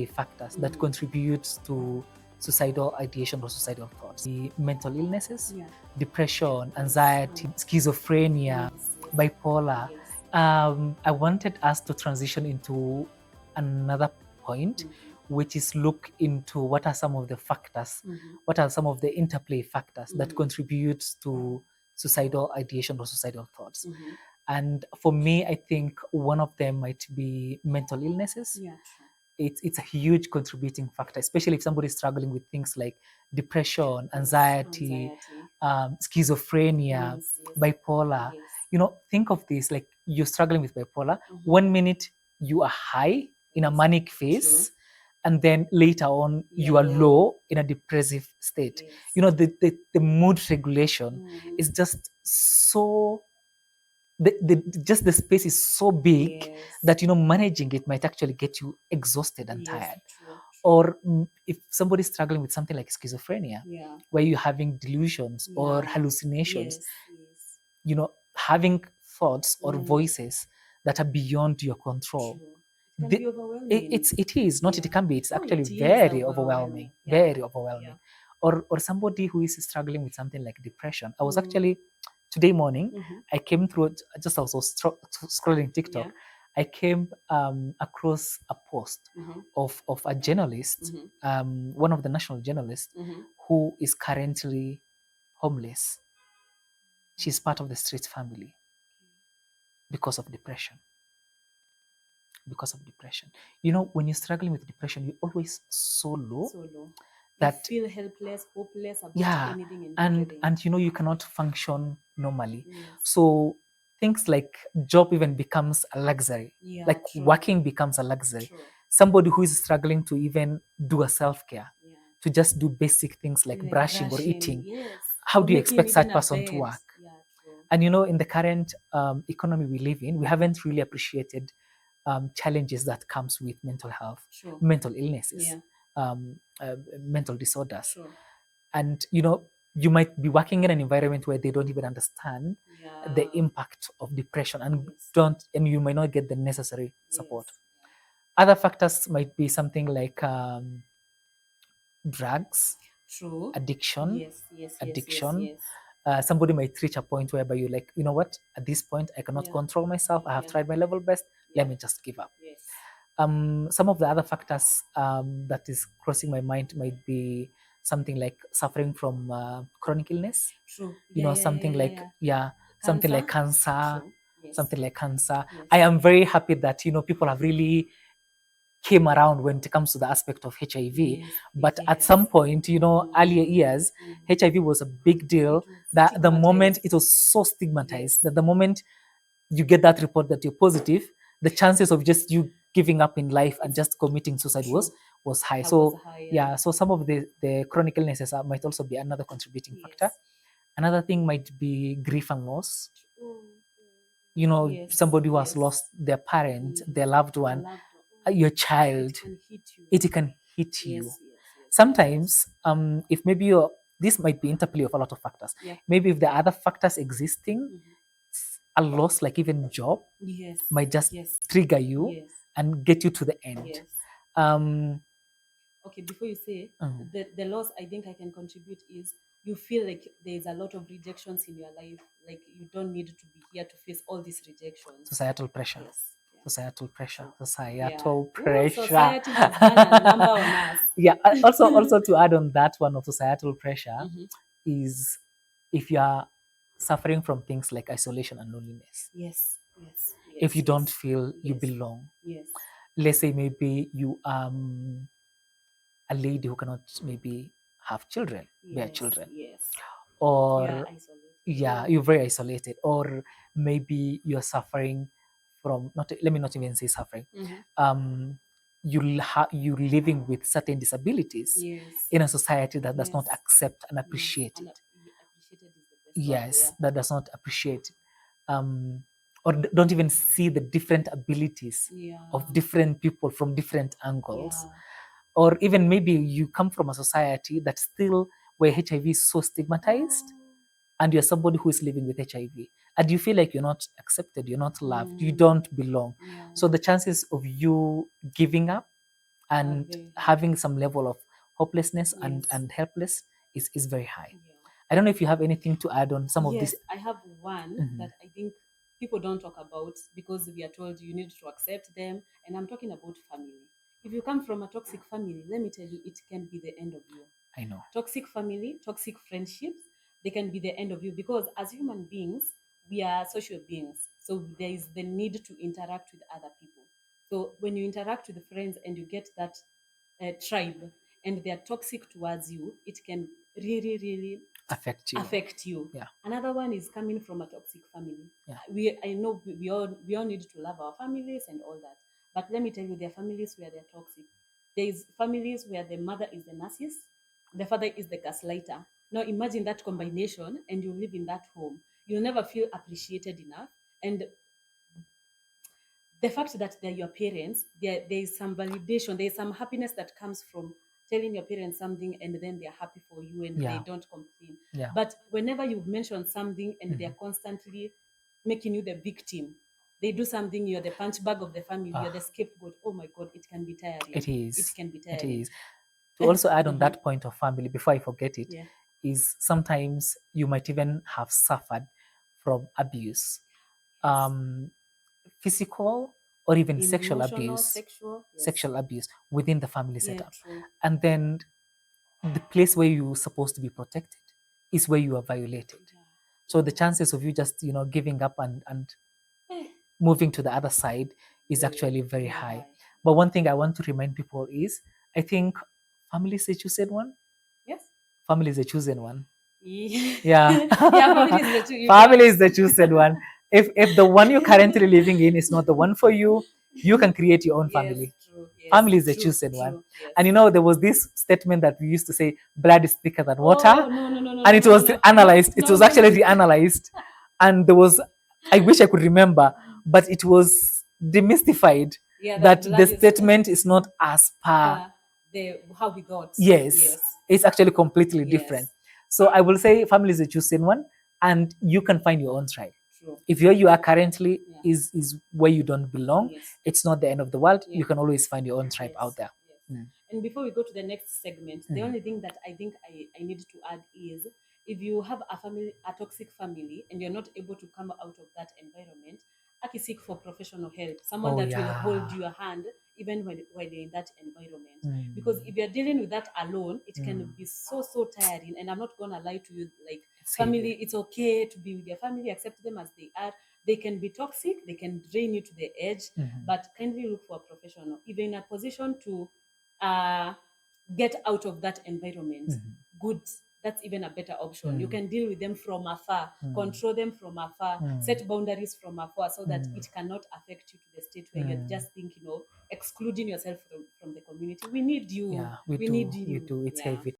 factors that contribute to suicidal ideation or suicidal thoughts. The mental illnesses, depression, anxiety, schizophrenia, bipolar. I wanted us to transition into another point, which is look into what are some of the factors, what are some of the interplay factors that contribute to suicidal ideation or suicidal thoughts. And for me, I think one of them might be mental illnesses. It's a huge contributing factor, especially if somebody is struggling with things like depression, anxiety, schizophrenia, bipolar. Think of this, like you're struggling with bipolar. 1 minute you are high in a manic phase, and then later on you are low in a depressive state. The mood regulation is just so just the space is so big that managing it might actually get you exhausted and tired. Or if somebody's struggling with something like schizophrenia, where you're having delusions or hallucinations, having thoughts or voices that are beyond your control. It can be overwhelming. It is not. It can be. It's actually very overwhelming. Very overwhelming. Or somebody who is struggling with something like depression. I was actually today morning. I came through. Just also scrolling TikTok. I came across a post of a journalist, one of the national journalists, who is currently homeless. She's part of the street family because of depression. Because of depression. When you're struggling with depression, you're always so low that you feel helpless, hopeless about anything and you cannot function normally. So things like job even becomes a luxury. Like working becomes a luxury. Somebody who is struggling to even do a self-care, to just do basic things like brushing or eating. How do you expect such person to work? And in the current economy we live in, we haven't really appreciated challenges that comes with mental health, mental illnesses, mental disorders. And you might be working in an environment where they don't even understand the impact of depression and you might not get the necessary support. Other factors might be something like drugs, addiction. Somebody might reach a point whereby you're like, you know what, at this point I cannot control myself. I have tried my level best. Let me just give up. Some of the other factors that is crossing my mind might be something like suffering from chronic illness. Something like cancer. Something like cancer. I am very happy that people have really came around when it comes to the aspect of HIV. But at some point, earlier years, HIV was a big deal. That the moment it was so stigmatized that the moment you get that report that you're positive, the chances of just you giving up in life and just committing suicide was high. So some of the chronic illnesses might also be another contributing factor. Another thing might be grief and loss. Somebody who has lost their parent, their loved one, your child, it can hit you. Sometimes, if maybe this might be interplay of a lot of factors. Maybe if there are other factors existing, a loss like even job might just trigger you and get you to the end. Okay, before you say the loss I think I can contribute is you feel like there's a lot of rejections in your life, like you don't need to be here to face all these rejections. Societal pressure. Society Society has done a number on us. Also to add on that one of societal pressure is if you are suffering from things like isolation and loneliness. If you don't feel you belong. Let's say maybe you a lady who cannot maybe have children, bear children. Or you're very isolated. Or maybe you're suffering from let me not even say suffering. You living with certain disabilities in a society that does not accept and appreciate it. That does not appreciate or don't even see the different abilities of different people from different angles. Or even maybe you come from a society that still where HIV is so stigmatized, and you're somebody who is living with HIV, and you feel like you're not accepted, you're not loved, you don't belong. So the chances of you giving up and having some level of hopelessness and helpless is very high. I don't know if you have anything to add on some of Yes, this. I have one that I think people don't talk about because we are told you need to accept them. And I'm talking about family. If you come from a toxic family, let me tell you, it can be the end of you. I know. Toxic family, toxic friendships, they can be the end of you because as human beings, we are social beings. So there is the need to interact with other people. So when you interact with friends and you get that tribe and they are toxic towards you, it can really, really affect you. Yeah. Another one is coming from a toxic family. Yeah. I know we all need to love our families and all that, but let me tell you, there are families where they're toxic. There is families where the mother is the narcissist, the father is the gaslighter. Now imagine that combination, and you live in that home. You'll never feel appreciated enough, and the fact that they're your parents, there is some validation, there is some happiness that comes from telling your parents something and then they're happy for you and they don't complain. Yeah. But whenever you mention something and they're constantly making you the victim, they do something, you're the punch bag of the family, you're the scapegoat. Oh my God, it can be tiring. It is. It can be It tiring. is. To also add on that point of family, before I forget it, Yeah. is sometimes you might even have suffered from abuse, physical or even sexual Emotional, abuse, sexual, yes. sexual abuse within the family Yeah, setup. true. And then the place where you're supposed to be protected is where you are violated. So the chances of you just, giving up and moving to the other side is actually very high. But one thing I want to remind people is, I think family is a chosen one. Yes. Family is a chosen one. Yeah. Yeah. Yeah, family is the chosen Family is the chosen one. If the one you're currently living in is not the one for you, you can create your own family. Yes, true. Yes, family is the true, chosen true, one. yes. And there was this statement that we used to say, blood is thicker than water. Oh, no, and it was analyzed. It was no, actually no. reanalyzed. And there was, I wish I could remember, but it was demystified that the statement is not as per how we got. Yes, it's actually completely different. So I will say family is a chosen one, and you can find your own tribe. True. If where you are currently is where you don't belong, it's not the end of the world. You can always find your own tribe out there. And before we go to the next segment, the only thing that I think I need to add is, if you have a toxic family, and you're not able to come out of that environment, seek for professional help, someone that will hold your hand even when you're in that environment. Because if you're dealing with that alone, it can be so tiring. And I'm not gonna lie to you, like, family, it's okay to be with your family, accept them as they are. They can be toxic, they can drain you to the edge, but kindly look for a professional. If you're in a position to get out of that environment, good, that's even a better option. You can deal with them from afar, control them from afar, set boundaries from afar, so that it cannot affect you to the state where you're just thinking of excluding yourself from the community. We need you. Yeah, we do. need you. We do. It's heavy.